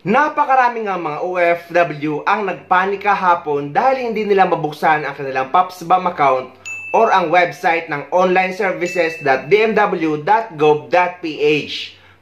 Napakarami nga mga OFW ang nagpanik kahapon dahil hindi nila mabuksan ang kanilang PAPSBAM account or ang website ng onlineservices.dmw.gov.ph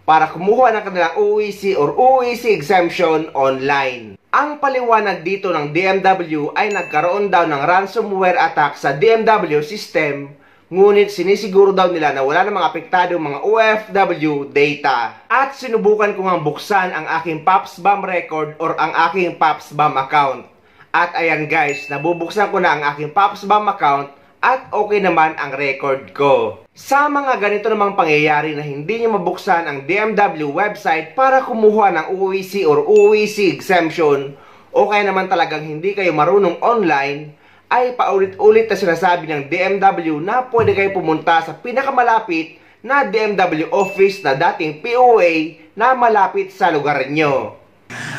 para kumuha ng kanilang OEC or OEC exemption online. Ang paliwanag dito ng DMW ay nagkaroon daw ng ransomware attack sa DMW system, ngunit sinisiguro daw nila na wala namang apektado mga OFW data. At sinubukan ko nga buksan ang aking PAPSBAM record or ang aking PAPSBAM account. At ayan guys, nabubuksan ko na ang aking PAPSBAM account at okay naman ang record ko. Sa mga ganito namang pangyayari na hindi nyo mabuksan ang DMW website para kumuha ng OEC or OEC exemption o kaya naman talagang hindi kayo marunong online, ay paulit-ulit na sinasabi ng DMW na pwede kayo pumunta sa pinakamalapit na DMW office na dating POA na malapit sa lugar nyo.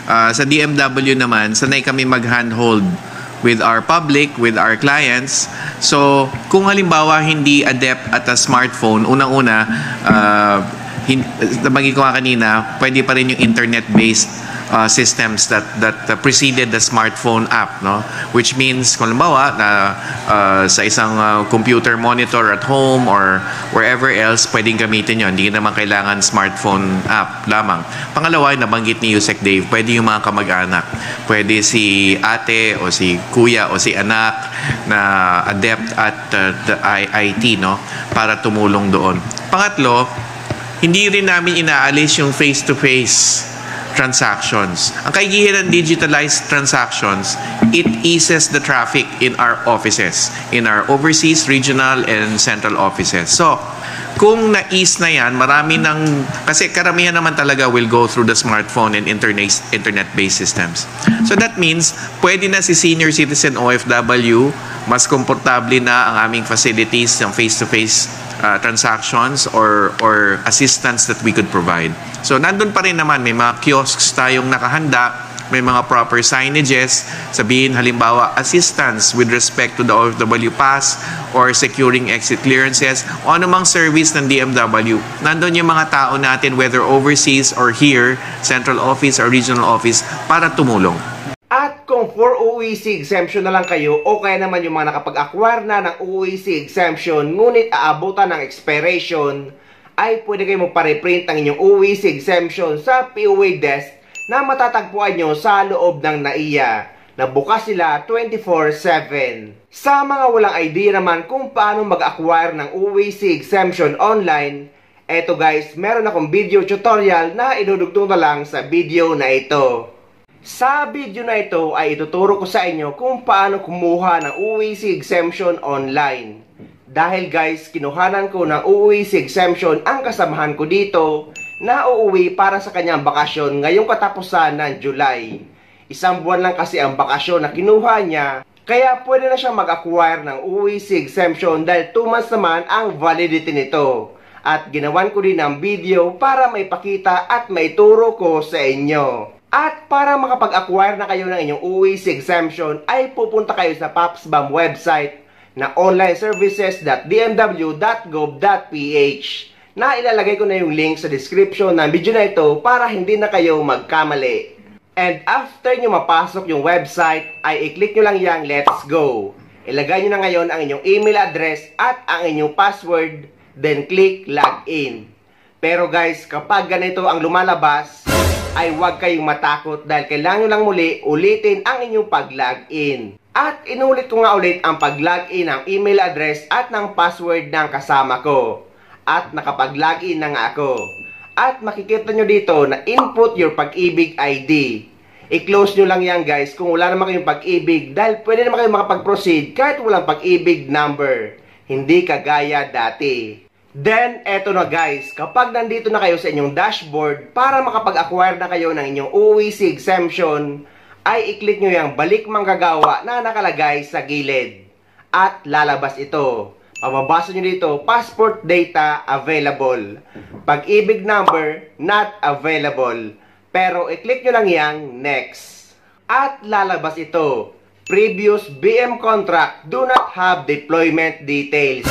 Sa DMW naman, sanay kami mag-handhold with our public, with our clients. So, kung halimbawa hindi adept at a smartphone, unang-una, nabagi ko nga kanina, pwede pa rin yung internet-based systems that preceded the smartphone app, no? Which means kung halimbawa na sa isang computer monitor at home or wherever else, pwedeng gamitin yun. Hindi naman kailangan smartphone app lamang. Pangalawa, nabanggit ni Yusek Dave, pwede yung mga kamag-anak. Pwede si ate o si kuya o si anak na adept at IT, no? Para tumulong doon. Pangatlo, hindi rin namin inaalis yung face-to-face transactions. Ang kaigihan ng digitalized transactions, it eases the traffic in our offices, in our overseas, regional, and central offices. So, kung na-ease na yan, marami ng, kasi karamihan naman talaga will go through the smartphone and internet-based systems. So that means, pwede na si senior citizen OFW, mas komportable na ang aming facilities ng face-to-face transactions or assistance that we could provide. So, nandun pa rin naman, may mga kiosks tayong nakahanda, may mga proper signages, sabihin halimbawa assistance with respect to the OFW pass or securing exit clearances o anumang service ng DMW. Nandun yung mga tao natin whether overseas or here, central office or regional office para tumulong. At kung for OEC exemption na lang kayo o kaya naman yung mga nakapag-acquire na ng OEC exemption ngunit aabutan ng expiration, ay pwede kayo magpa-reprint ang inyong OEC exemption sa POA desk na matatagpuan nyo sa loob ng NAIA na bukas sila 24/7. Sa mga walang idea naman kung paano mag-acquire ng OEC exemption online, eto guys, meron akong video tutorial na idudugtong na lang sa video na ito. Sa video na ito ay ituturo ko sa inyo kung paano kumuha ng OEC exemption online. Dahil guys, kinuhanan ko ng OEC exemption ang kasamahan ko dito na uuwi para sa kanyang bakasyon ngayong katapusan ng July. Isang buwan lang kasi ang bakasyon na kinuha niya, kaya pwede na siya mag-acquire ng OEC exemption dahil 2 months naman ang validity nito. At ginawan ko din ng video para maipakita at maituro ko sa inyo. At para makapag-acquire na kayo ng inyong OEC exemption ay pupunta kayo sa PAPSBAM website na onlineservices.dmw.gov.ph na ilalagay ko na yung link sa description ng video na ito para hindi na kayo magkamali. And after nyo mapasok yung website ay i-click nyo lang yung let's go. Ilagay nyo na ngayon ang inyong email address at ang inyong password, then click login. Pero guys, kapag ganito ang lumalabas, ay huwag kayong matakot dahil kailangan nyo lang muli ulitin ang inyong pag-login. At inulit ko nga ulit ang pag-login ng email address at ng password ng kasama ko. At nakapag-login na nga ako. At makikita nyo dito na input your pag-ibig ID. I-close nyo lang yan guys kung wala naman kayong pag-ibig dahil pwede naman kayong makapag-proceed kahit walang pag-ibig number. Hindi kagaya dati. Then, eto na guys, kapag nandito na kayo sa inyong dashboard para makapag-acquire na kayo ng inyong OEC exemption, ay i-click nyo yung balik manggagawa na nakalagay sa gilid. At lalabas ito. Mababasa nyo dito, passport data available. Pag-ibig number, not available. Pero i-click nyo lang yung next. At lalabas ito, previous BM contract do not have deployment details.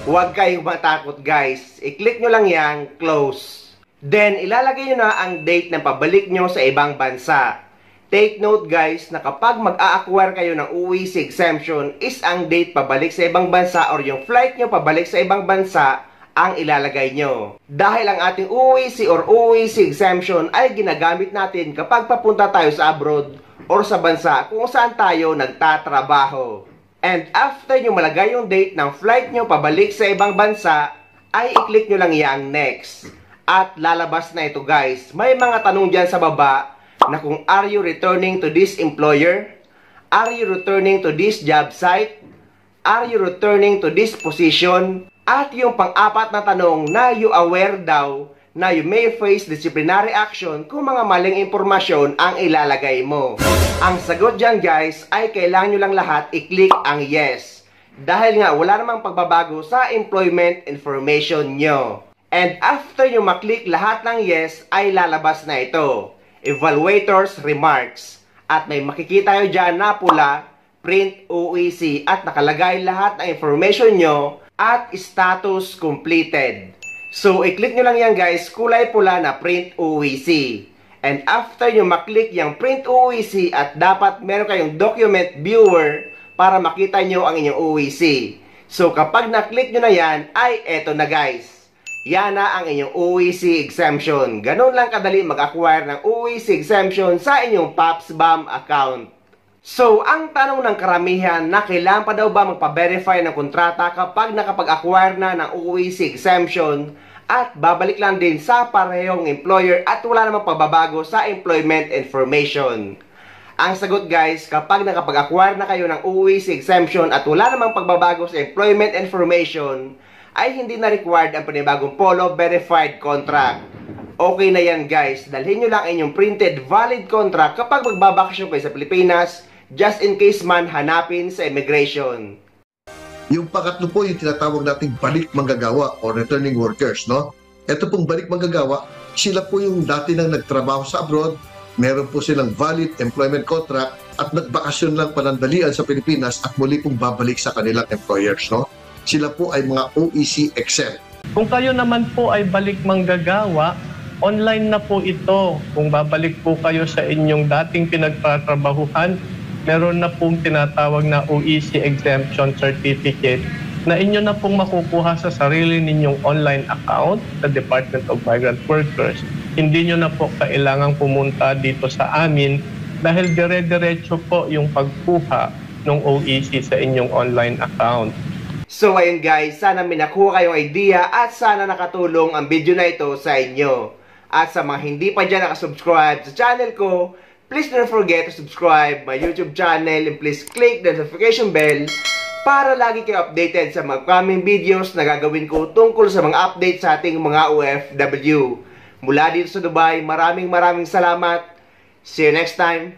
Huwag kayong matakot guys. I-click nyo lang yang close. Then, ilalagay nyo na ang date ng pabalik nyo sa ibang bansa. Take note guys na kapag mag-a-acquire kayo ng OEC exemption is ang date pabalik sa ibang bansa or yung flight nyo pabalik sa ibang bansa ang ilalagay nyo. Dahil ang ating OEC or OEC exemption ay ginagamit natin kapag papunta tayo sa abroad or sa bansa kung saan tayo nagtatrabaho. And after nyo malagay yung date ng flight nyo pabalik sa ibang bansa, ay i-click nyo lang yang next. At lalabas na ito guys. May mga tanong dyan sa baba na kung are you returning to this employer? Are you returning to this job site? Are you returning to this position? At yung pang-apat na tanong na you aware daw na you may face disciplinary action kung mga maling impormasyon ang ilalagay mo. Ang sagot dyan guys ay kailangan nyo lang lahat i-click ang yes. Dahil nga wala namang pagbabago sa employment information nyo. And after nyo maklik lahat ng yes ay lalabas na ito. Evaluator's remarks. At may makikita nyo dyan na pula, print OEC at nakalagay lahat ng information nyo at status completed. So, i-click nyo lang yan guys, kulay pula na print OEC. And after nyo maklik yung print OEC at dapat meron kayong document viewer para makita nyo ang inyong OEC. So, kapag naklik nyo na yan, ay eto na guys. Yan na ang inyong OEC exemption. Ganun lang kadali mag-acquire ng OEC exemption sa inyong PAPSBAM account. So, ang tanong ng karamihan na kailangan pa daw ba magpa-verify ng kontrata kapag nakapag-acquire na ng OEC exemption at babalik lang din sa parehong employer at wala namang pagbabago sa employment information. Ang sagot guys, kapag nakapag-acquire na kayo ng OEC exemption at wala namang pagbabago sa employment information, ay hindi na required ang panibagong Polo Verified Contract. Okay na yan guys, dalhin nyo lang inyong printed valid contract kapag magbabakasyon kayo sa Pilipinas, just in case man hanapin sa immigration. Yung pangatlo po yung tinatawag nating balik manggagawa or returning workers, no? Ito pong balik manggagawa, sila po yung dati nang nagtrabaho sa abroad, meron po silang valid employment contract at nagbakasyon lang panandalian sa Pilipinas at muli pong babalik sa kanilang employers, no? Sila po ay mga OEC exempt. Kung kayo naman po ay balik manggagawa, online na po ito. Kung babalik po kayo sa inyong dating pinagtatrabahuhan, meron na pong tinatawag na OEC Exemption Certificate na inyo na pong makukuha sa sarili ninyong online account sa Department of Migrant Workers. Hindi nyo na po kailangang pumunta dito sa amin dahil dire-diretso po yung pagkuha ng OEC sa inyong online account. So ayun guys, sana may nakuha kayong idea at sana nakatulong ang video na ito sa inyo. At sa mga hindi pa dyan nakasubscribe sa channel ko, please don't forget to subscribe my YouTube channel and please click the notification bell para lagi kayo updated sa mga upcoming videos na gagawin ko tungkol sa mga updates sa ating mga OFW. Mula dito sa Dubai, maraming salamat. See you next time.